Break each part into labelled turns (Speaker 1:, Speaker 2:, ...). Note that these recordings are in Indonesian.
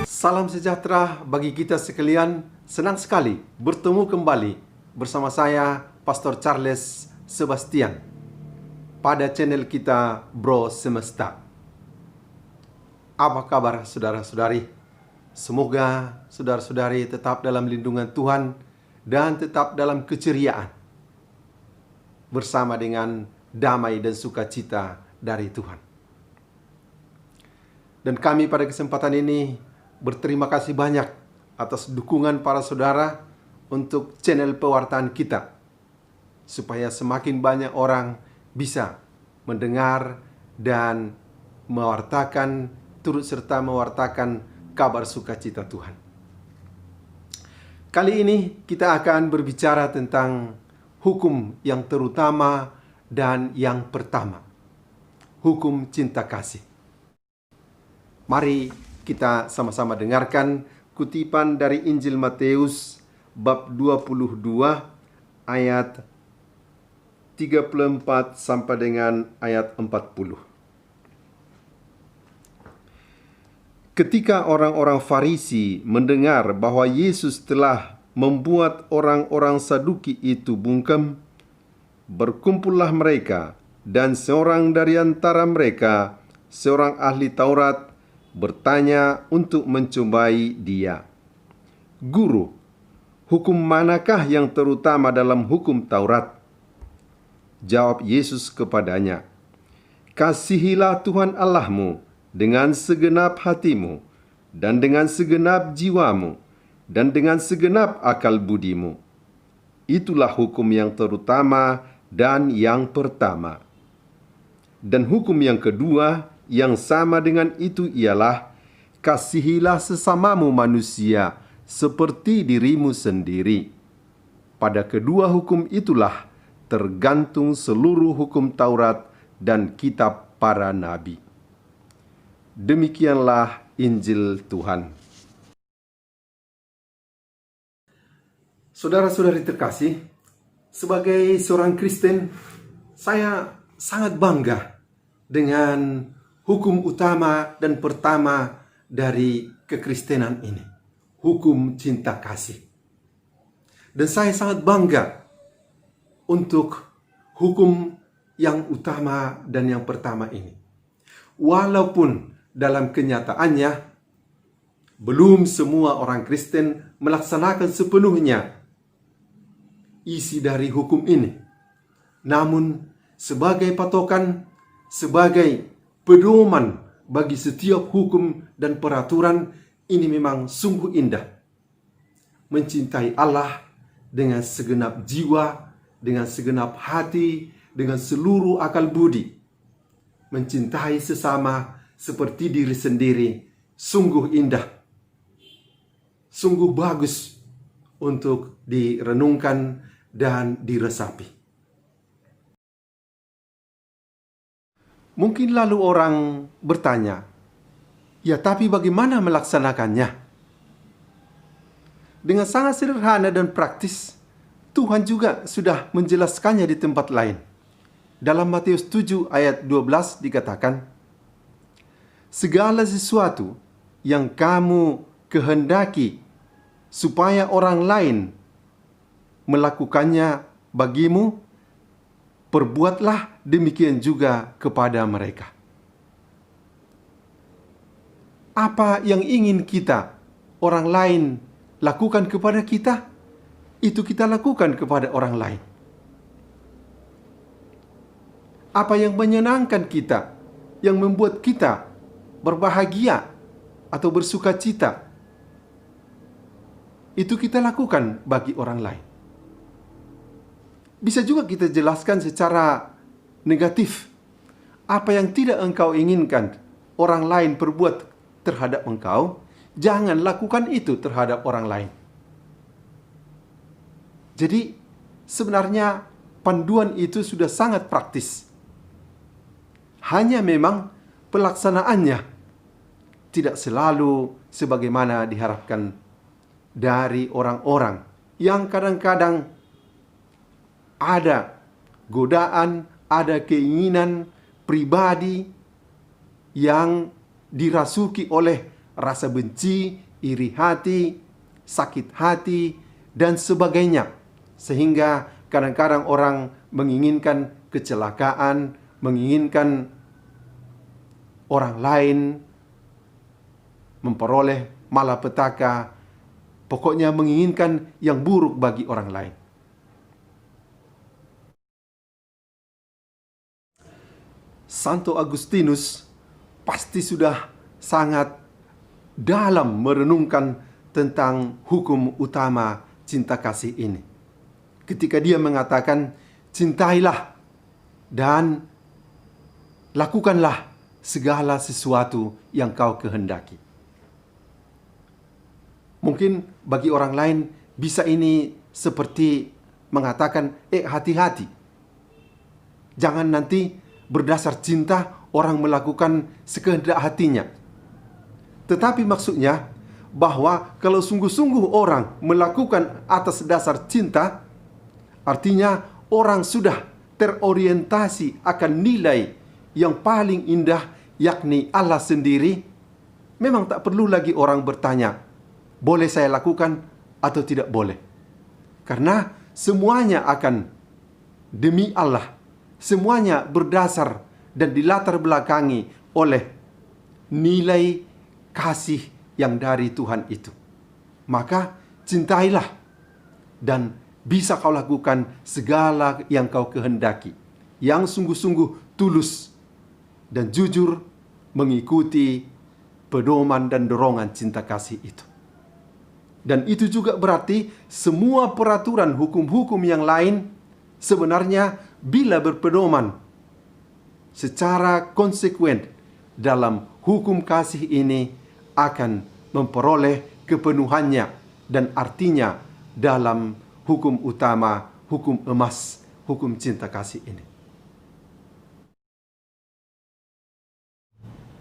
Speaker 1: Salam sejahtera bagi kita sekalian. Senang sekali bertemu kembali bersama saya, Pastor Charles Sebastian, pada channel kita Bro Semesta. Apa kabar saudara-saudari? Semoga saudara-saudari tetap dalam lindungan Tuhan dan tetap dalam keceriaan, bersama dengan damai dan sukacita dari Tuhan. Dan kami pada kesempatan ini berterima kasih banyak atas dukungan para saudara untuk channel pewartaan kita, supaya semakin banyak orang bisa mendengar dan mewartakan, turut serta mewartakan kabar sukacita Tuhan. Kali ini kita akan berbicara tentang hukum yang terutama dan yang pertama, hukum cinta kasih. Mari kita sama-sama dengarkan kutipan dari Injil Matius bab 22 ayat 34 sampai dengan ayat 40. Ketika orang-orang Farisi mendengar bahwa Yesus telah membuat orang-orang Saduki itu bungkam, berkumpullah mereka, dan seorang dari antara mereka, seorang ahli Taurat, bertanya untuk mencobai dia. "Guru, hukum manakah yang terutama dalam hukum Taurat?" Jawab Yesus kepadanya, "Kasihilah Tuhan Allahmu dengan segenap hatimu, dan dengan segenap jiwamu, dan dengan segenap akal budimu. Itulah hukum yang terutama dan yang pertama. Dan hukum yang kedua yang sama dengan itu ialah, kasihilah sesamamu manusia seperti dirimu sendiri. Pada kedua hukum itulah tergantung seluruh hukum Taurat dan kitab para nabi." Demikianlah Injil Tuhan. Saudara-saudari terkasih, sebagai seorang Kristen, saya sangat bangga dengan hukum utama dan pertama dari kekristenan ini, hukum cinta kasih. Dan saya sangat bangga untuk hukum yang utama dan yang pertama ini. Walaupun dalam kenyataannya belum semua orang Kristen melaksanakan sepenuhnya isi dari hukum ini. Namun sebagai patokan, sebagai pedoman bagi setiap hukum dan peraturan, ini memang sungguh indah. Mencintai Allah dengan segenap jiwa, dengan segenap hati, dengan seluruh akal budi. Mencintai sesama seperti diri sendiri, sungguh indah, sungguh bagus untuk direnungkan dan diresapi. Mungkin lalu orang bertanya, "Ya, tapi bagaimana melaksanakannya?" Dengan sangat sederhana dan praktis, Tuhan juga sudah menjelaskannya di tempat lain. Dalam Matius 7 ayat 12 dikatakan, "Segala sesuatu yang kamu kehendaki supaya orang lain melakukannya bagimu, perbuatlah demikian juga kepada mereka." Apa yang ingin kita, orang lain lakukan kepada kita, itu kita lakukan kepada orang lain. Apa yang menyenangkan kita, yang membuat kita berbahagia atau bersuka cita, itu kita lakukan bagi orang lain. Bisa juga kita jelaskan secara negatif. Apa yang tidak engkau inginkan orang lain perbuat terhadap engkau, jangan lakukan itu terhadap orang lain. Jadi sebenarnya panduan itu sudah sangat praktis. Hanya memang pelaksanaannya tidak selalu sebagaimana diharapkan dari orang-orang yang kadang-kadang ada godaan, ada keinginan pribadi yang dirasuki oleh rasa benci, iri hati, sakit hati, dan sebagainya. Sehingga kadang-kadang orang menginginkan kecelakaan, menginginkan orang lain memperoleh malapetaka, pokoknya menginginkan yang buruk bagi orang lain. Santo Agustinus pasti sudah sangat dalam merenungkan tentang hukum utama cinta kasih ini. Ketika dia mengatakan, cintailah dan lakukanlah segala sesuatu yang kau kehendaki. Mungkin bagi orang lain bisa ini seperti mengatakan, hati-hati. Jangan nanti berdasar cinta orang melakukan sekehendak hatinya. Tetapi maksudnya bahwa kalau sungguh-sungguh orang melakukan atas dasar cinta, artinya orang sudah terorientasi akan nilai yang paling indah, yakni Allah sendiri. Memang tak perlu lagi orang bertanya, boleh saya lakukan atau tidak boleh. Karena semuanya akan demi Allah. Semuanya berdasar dan dilatar belakangi oleh nilai kasih yang dari Tuhan itu. Maka cintailah dan bisa kau lakukan segala yang kau kehendaki, yang sungguh-sungguh tulus dan jujur mengikuti pedoman dan dorongan cinta kasih itu. Dan itu juga berarti semua peraturan hukum-hukum yang lain sebenarnya bila berpedoman secara konsekuen dalam hukum kasih ini akan memperoleh kepenuhannya dan artinya dalam hukum utama, hukum emas, hukum cinta kasih ini.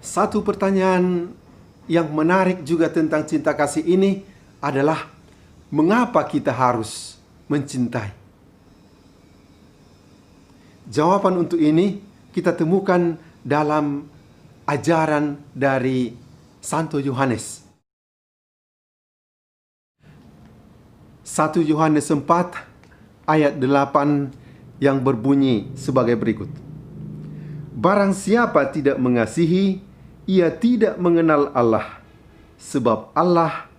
Speaker 1: Satu pertanyaan yang menarik juga tentang cinta kasih ini adalah mengapa kita harus mencintai? Jawaban untuk ini kita temukan dalam ajaran dari Santo Yohanes. 1 Yohanes 4 ayat 8 yang berbunyi sebagai berikut. Barang siapa tidak mengasihi, ia tidak mengenal Allah, sebab Allah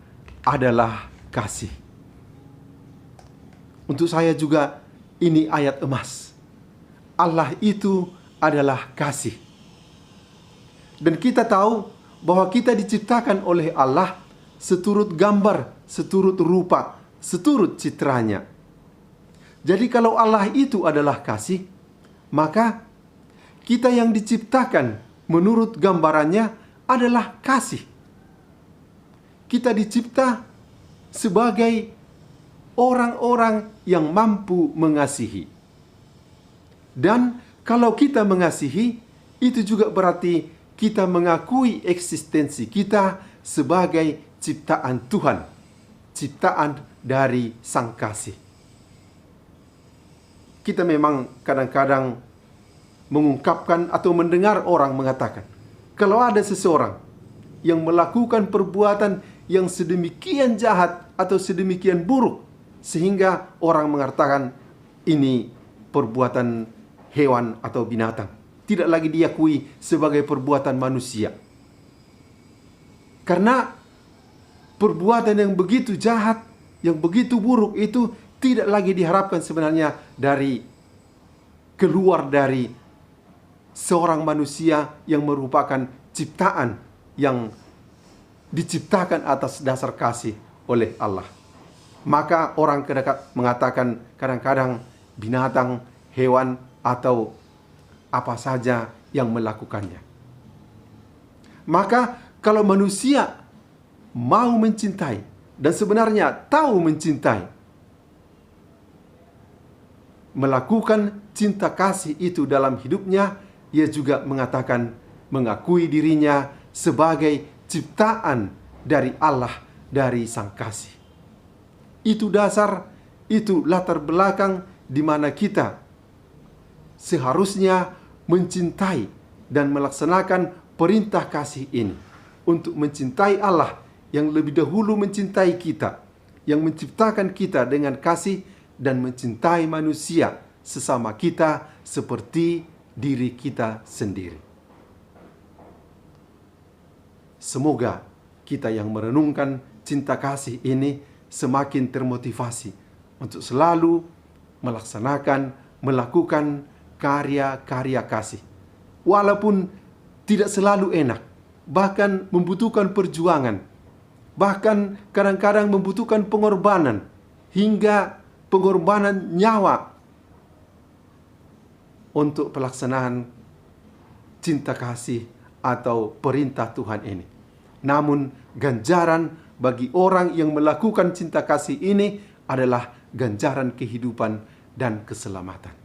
Speaker 1: adalah kasih. Untuk saya juga ini ayat emas. Allah itu adalah kasih. Dan kita tahu bahwa kita diciptakan oleh Allah seturut gambar, seturut rupa, seturut citranya. Jadi kalau Allah itu adalah kasih, maka kita yang diciptakan menurut gambarannya adalah kasih. Kita dicipta sebagai orang-orang yang mampu mengasihi. Dan kalau kita mengasihi, itu juga berarti kita mengakui eksistensi kita sebagai ciptaan Tuhan, ciptaan dari Sang Kasih. Kita memang kadang-kadang mengungkapkan atau mendengar orang mengatakan, kalau ada seseorang yang melakukan perbuatan yang sedemikian jahat atau sedemikian buruk, sehingga orang mengatakan ini perbuatan hewan atau binatang, tidak lagi diakui sebagai perbuatan manusia. Karena perbuatan yang begitu jahat, yang begitu buruk itu tidak lagi diharapkan sebenarnya keluar dari seorang manusia yang merupakan ciptaan yang diciptakan atas dasar kasih oleh Allah. Maka orang mengatakan kadang-kadang binatang, hewan, atau apa saja yang melakukannya. Maka kalau manusia mau mencintai dan sebenarnya tahu mencintai, melakukan cinta kasih itu dalam hidupnya, ia juga mengakui dirinya sebagai ciptaan dari Allah, dari Sang Kasih. Itu dasar, itu latar belakang di mana kita seharusnya mencintai dan melaksanakan perintah kasih ini. Untuk mencintai Allah yang lebih dahulu mencintai kita, yang menciptakan kita dengan kasih, dan mencintai manusia sesama kita seperti diri kita sendiri. Semoga kita yang merenungkan cinta kasih ini semakin termotivasi untuk selalu melakukan karya-karya kasih. Walaupun tidak selalu enak, bahkan membutuhkan perjuangan, bahkan kadang-kadang membutuhkan pengorbanan, hingga pengorbanan nyawa untuk pelaksanaan cinta kasih atau perintah Tuhan ini. Namun ganjaran bagi orang yang melakukan cinta kasih ini adalah ganjaran kehidupan dan keselamatan.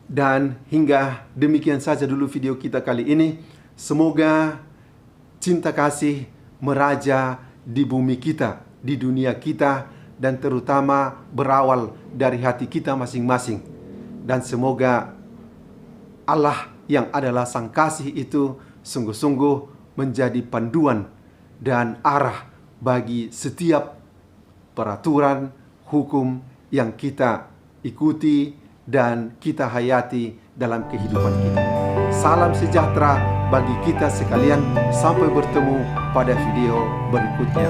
Speaker 1: Dan hingga demikian saja dulu video kita kali ini. Semoga cinta kasih meraja di bumi kita, di dunia kita, dan terutama berawal dari hati kita masing-masing. Dan semoga Allah yang adalah Sang Kasih itu sungguh-sungguh menjadi panduan dan arah bagi setiap peraturan hukum yang kita ikuti dan kita hayati dalam kehidupan kita. Salam sejahtera bagi kita sekalian. Sampai bertemu pada video berikutnya.